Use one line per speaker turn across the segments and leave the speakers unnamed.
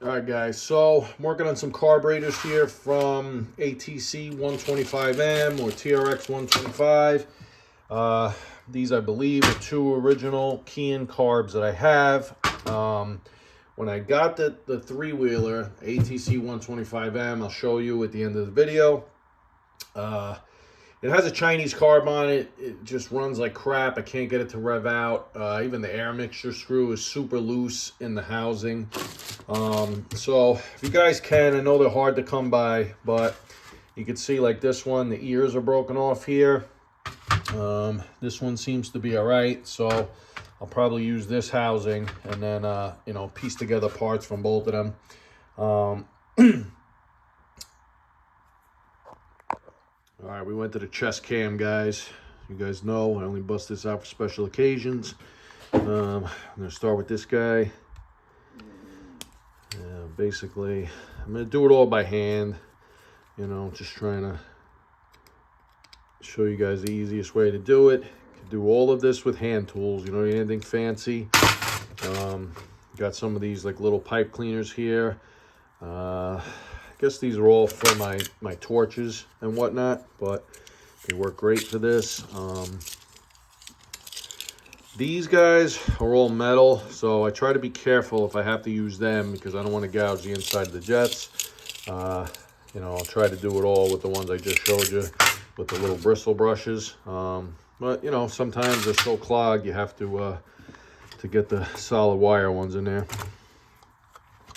All right, guys, so I'm working on some carburetors here from ATC 125M or TRX 125. These, I believe, are two original Kian carbs that I have. When I got the three-wheeler, ATC 125M, I'll show you at the end of the video. It has a Chinese carb on it. It just runs like crap. I can't get it to rev out. Even the air mixture screw is super loose in the housing. So if you guys can, I know they're hard to come by, but you can see like this one, the ears are broken off here. This one seems to be all right. So I'll probably use this housing and then, piece together parts from both of them. All right, we went to the chest cam, guys. You guys know I only bust this out for special occasions. I'm gonna start with this guy. Basically, I'm gonna do it all by hand. Just trying to show you guys the easiest way to do it. You can do all of this with hand tools. You don't need anything fancy. Got some of these like little pipe cleaners here. I guess these are all for my torches and whatnot, but they work great for this. These guys are all metal, so I try to be careful if I have to use them because I don't want to gouge the inside of the jets. I'll try to do it all with the ones I just showed you with the little bristle brushes. But sometimes they're so clogged you have to get the solid wire ones in there.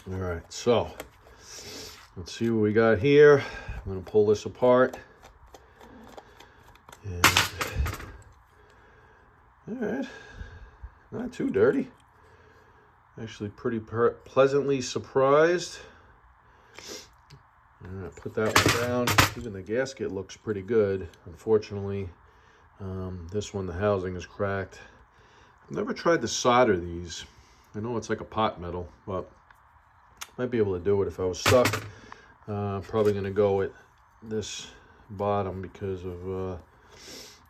All right, so let's see what we got here. I'm going to pull this apart. And, all right, not too dirty. Actually pretty pleasantly surprised. All right, put that one down. Even the gasket looks pretty good. Unfortunately, this one, the housing is cracked. I've never tried to solder these. I know it's like a pot metal, but might be able to do it if I was stuck. Probably going to go with this bottom because of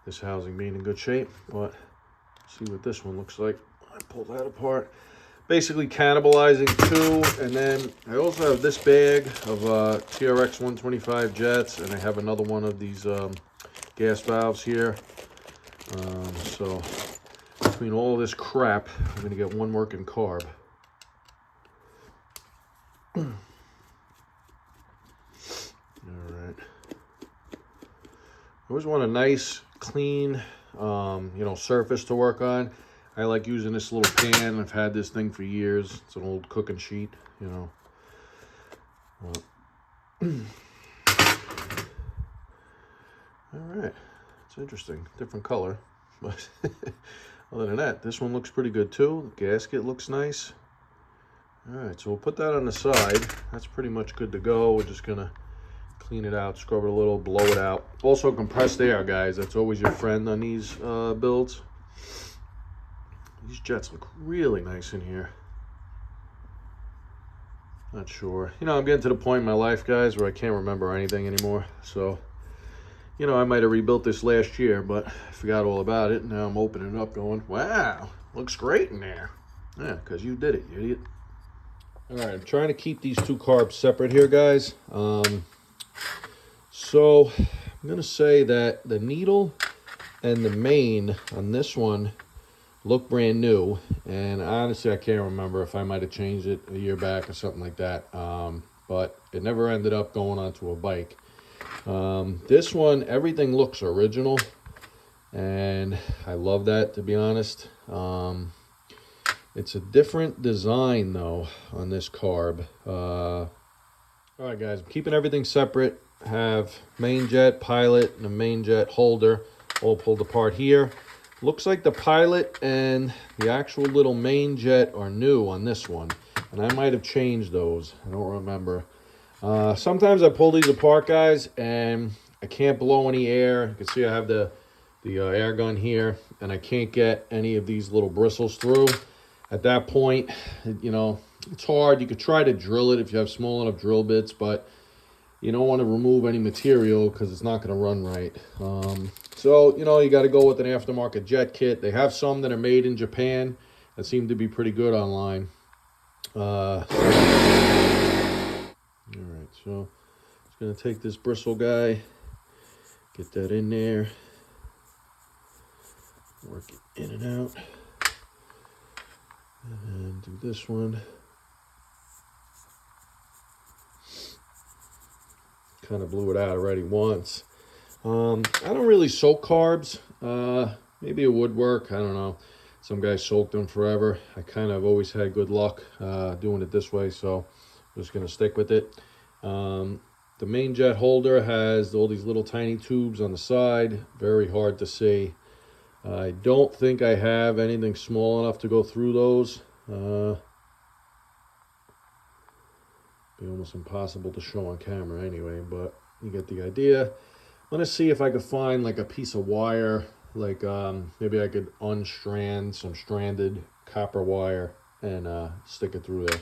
this housing being in good shape. But see what this one looks like. I pull that apart. Basically cannibalizing two. And then I also have this bag of TRX 125 jets. And I have another one of these gas valves here. So between all this crap, I'm going to get one working carb. Alright. I always want a nice, clean, surface to work on. I like using this little pan. I've had this thing for years. It's an old cooking sheet, Alright. It's interesting. Different color. But other than that, this one looks pretty good too. The gasket looks nice. Alright, so we'll put that on the side. That's pretty much good to go. We're just going to clean it out, scrub it a little, blow it out. Also compressed air, guys. That's always your friend on these builds. These jets look really nice in here. Not sure. I'm getting to the point in my life, guys, where I can't remember anything anymore. So, I might have rebuilt this last year, but I forgot all about it. Now I'm opening it up going, wow, looks great in there. Yeah, because you did it, you idiot. All right, I'm trying to keep these two carbs separate here, guys. So I'm going to say that the needle and the main on this one look brand new. And honestly, I can't remember if I might have changed it a year back or something like that. But it never ended up going onto a bike. This one, everything looks original. And I love that, to be honest. It's a different design, though, on this carb. All right, guys, I'm keeping everything separate. Have main jet, pilot, and a main jet holder all pulled apart here. Looks like the pilot and the actual little main jet are new on this one. And I might have changed those. I don't remember. Sometimes I pull these apart, guys, and I can't blow any air. You can see I have the air gun here, and I can't get any of these little bristles through. At that point, it's hard. You could try to drill it if you have small enough drill bits, but you don't want to remove any material because it's not going to run right. So, you got to go with an aftermarket jet kit. They have some that are made in Japan that seem to be pretty good online. So just gonna take this bristle guy, get that in there, work it in and out, and do this one. Kind of blew it out already once. I don't really soak carbs. Maybe it would work. I don't know. Some guys soak them forever. I kind of always had good luck doing it this way, so I'm just going to stick with it. The main jet holder has all these little tiny tubes on the side. Very hard to see. I don't think I have anything small enough to go through those. Be almost impossible to show on camera anyway, but you get the idea. I'm gonna see if I could find like a piece of wire, like maybe I could unstrand some stranded copper wire and stick it through there.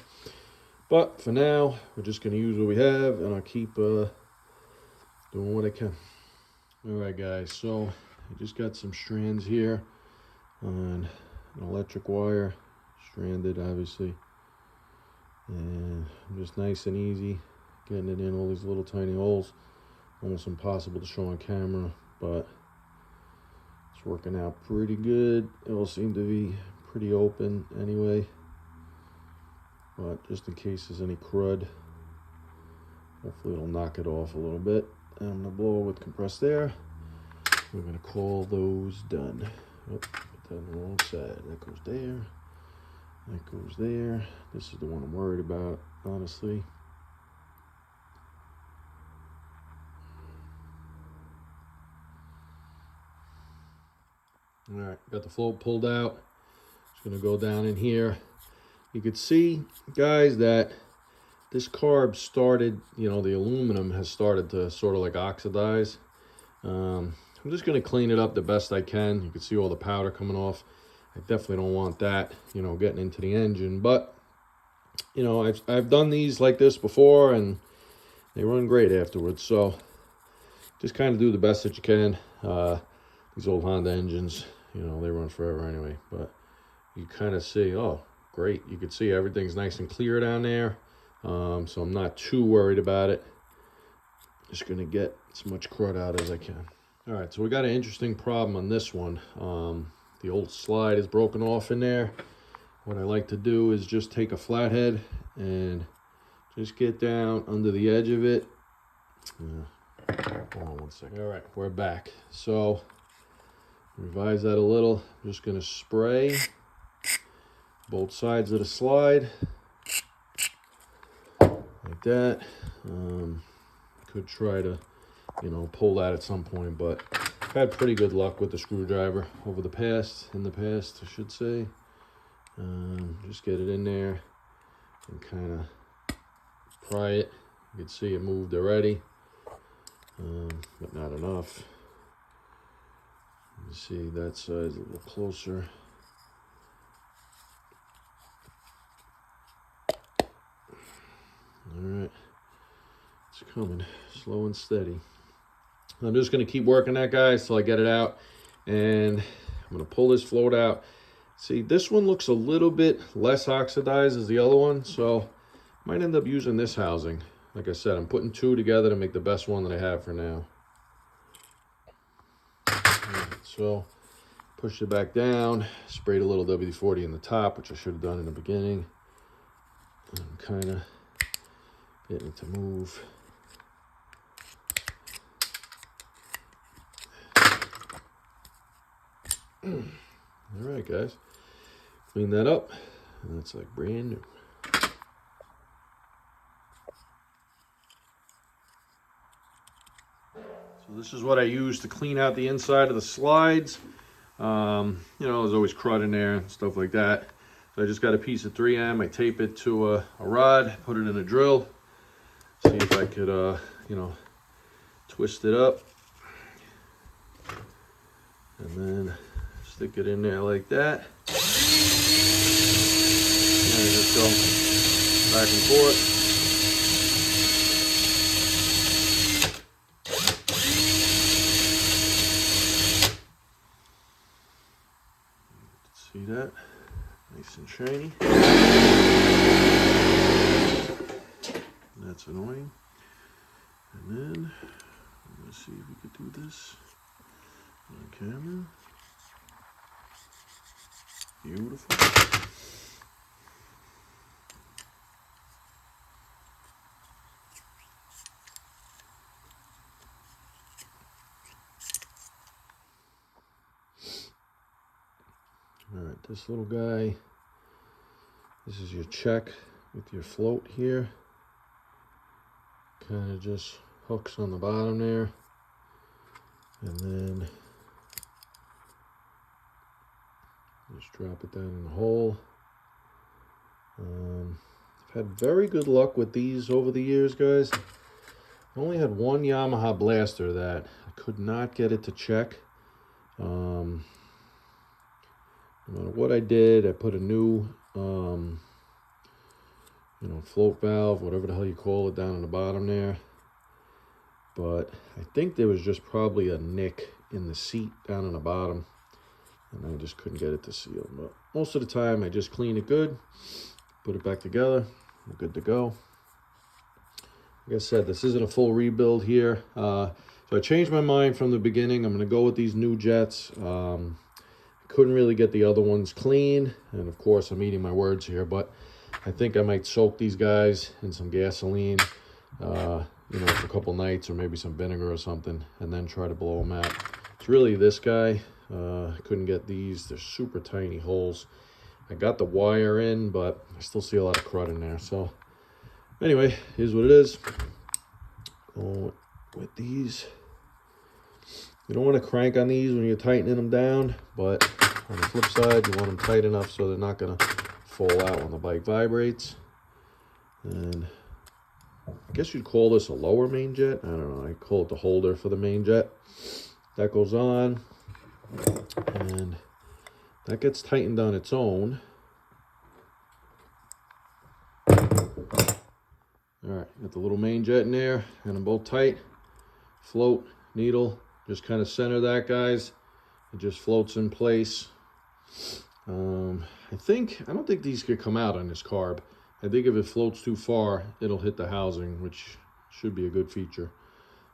But for now, we're just gonna use what we have, and I'll keep doing what I can. All right, guys, so I just got some strands here on an electric wire, stranded obviously. And just nice and easy getting it in all these little tiny holes. Almost impossible to show on camera, but it's working out pretty good. It all seemed to be pretty open anyway, but just in case there's any crud, hopefully it'll knock it off a little bit. And I'm gonna blow it with compressed air. We're gonna call those done. Oh, put that on the wrong side. That goes there. That goes there. This is the one I'm worried about, honestly. All right, got the float pulled out. Just gonna go down in here. You could see, guys, that this carb started, you know, the aluminum has started to sort of like oxidize. I'm just gonna clean it up the best I can. You can see all the powder coming off. I definitely don't want that, you know, getting into the engine. But, you know, I've done these like this before, and they run great afterwards. So just kind of do the best that you can. These old Honda engines, you know, they run forever anyway. But you kind of see, oh, great. You can see everything's nice and clear down there. So I'm not too worried about it. Just going to get as much crud out as I can. All right, so we got an interesting problem on this one. The old slide is broken off in there. What I like to do is just take a flathead and just get down under the edge of it. Hold on one second. All right, we're back. So revise that a little. I'm just gonna spray both sides of the slide like that. Could try to, you know, pull that at some point, but I've had pretty good luck with the screwdriver in the past, I should say. Just get it in there and kind of pry it. You can see it moved already, but not enough. You see that side's a little closer. All right, it's coming, slow and steady. I'm just going to keep working that, guys, till I get it out. And I'm going to pull this float out. See, this one looks a little bit less oxidized as the other one, so I might end up using this housing. Like I said, I'm putting two together to make the best one that I have for now. Right, so pushed it back down, sprayed a little WD-40 in the top, which I should have done in the beginning. I'm kind of getting it to move. All right, guys, clean that up, and it's like brand new. So this is what I use to clean out the inside of the slides. You know, there's always crud in there and stuff like that. So I just got a piece of 3M. I tape it to a rod, put it in a drill. See if I could, you know, twist it up. And then stick it in there like that. And just go back and forth. See that? Nice and shiny. That's annoying. And then, let's see if we could do this on camera. Beautiful. All right, this little guy, this is your check with your float here. Kind of just hooks on the bottom there. And then just drop it down in the hole. I've had very good luck with these over the years, guys. I only had one Yamaha blaster that I could not get it to check. No matter what I did, I put a new, float valve, whatever the hell you call it, down on the bottom there. But I think there was just probably a nick in the seat down on the bottom, and I just couldn't get it to seal. But most of the time, I just clean it good, put it back together, we're good to go. Like I said, this isn't a full rebuild here. So I changed my mind from the beginning. I'm going to go with these new jets. Couldn't really get the other ones clean, and of course I'm eating my words here, but I think I might soak these guys in some gasoline, for a couple nights, or maybe some vinegar or something, and then try to blow them out. It's really this guy. I couldn't get these. They're super tiny holes. I got the wire in, but I still see a lot of crud in there. So anyway, here's what it is. Go with these. You don't want to crank on these when you're tightening them down, but on the flip side, you want them tight enough so they're not going to fall out when the bike vibrates. And I guess you'd call this a lower main jet. I don't know. I call it the holder for the main jet. That goes on, and that gets tightened on its own. All right, got the little main jet in there, and them both tight. Float, needle. Just kind of center that, guys. It just floats in place. I don't think these could come out on this carb. I think if it floats too far, it'll hit the housing, which should be a good feature.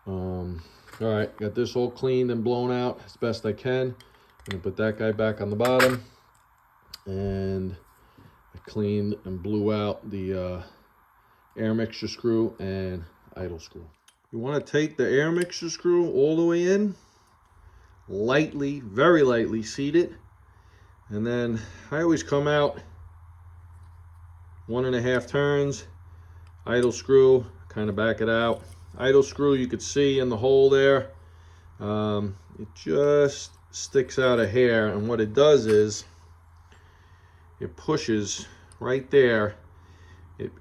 All right, got this all cleaned and blown out as best I can. I'm gonna put that guy back on the bottom. And I cleaned and blew out the air mixture screw and idle screw. You want to take the air mixture screw all the way in, lightly, very lightly seat it, and then I always come out 1.5 turns, idle screw, kind of back it out. Idle screw, you could see in the hole there, it just sticks out a hair, and what it does is it pushes right there.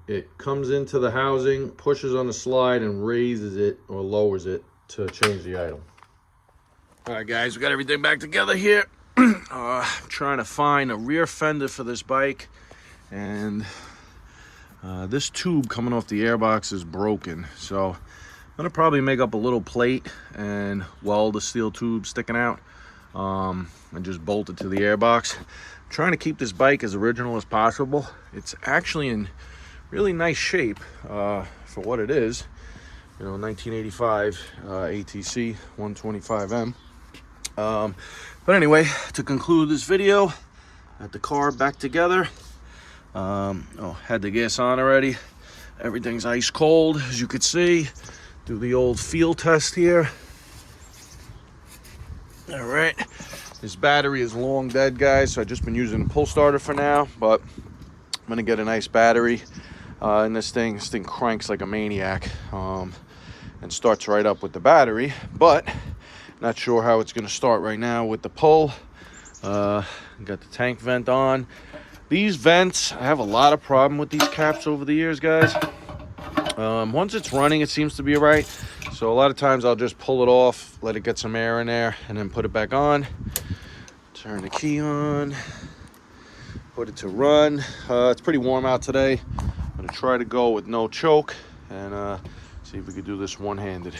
It comes into the housing, pushes on the slide, and raises it or lowers it to change the idle. All right, guys, we got everything back together here. I'm trying to find a rear fender for this bike, and this tube coming off the airbox is broken. So I'm gonna probably make up a little plate and weld the steel tube sticking out, and just bolt it to the airbox. I'm trying to keep this bike as original as possible. It's actually in really nice shape for what it is. 1985 ATC 125M. But anyway, to conclude this video, got the car back together. Had the gas on already. Everything's ice cold, as you could see. Do the old feel test here. All right, this battery is long dead, guys, so I've just been using a pull starter for now, but I'm gonna get a nice battery in this thing. This thing cranks like a maniac, and starts right up with the battery, but not sure how it's going to start right now with the pull. Got the tank vent on. These vents, I have a lot of problem with these caps over the years, guys. Once it's running, it seems to be right. So a lot of times I'll just pull it off, let it get some air in there, and then put it back on. Turn the key on, put it to run. It's pretty warm out today. I'm gonna try to go with no choke and see if we can do this one-handed.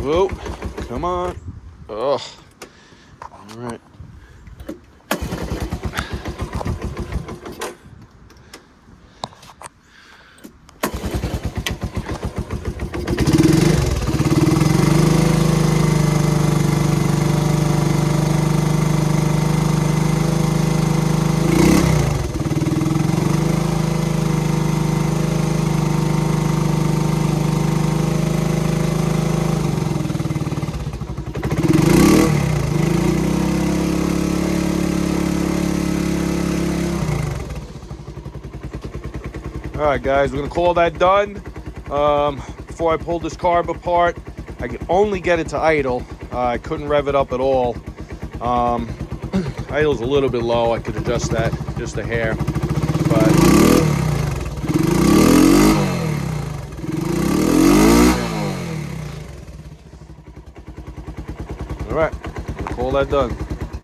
Whoa, come on. Oh, all right. All right, guys, we're gonna call that done. Before I pulled this carb apart, I could only get it to idle. I couldn't rev it up at all. Idle's a little bit low. I could adjust that just a hair, but all right, we'll call that done.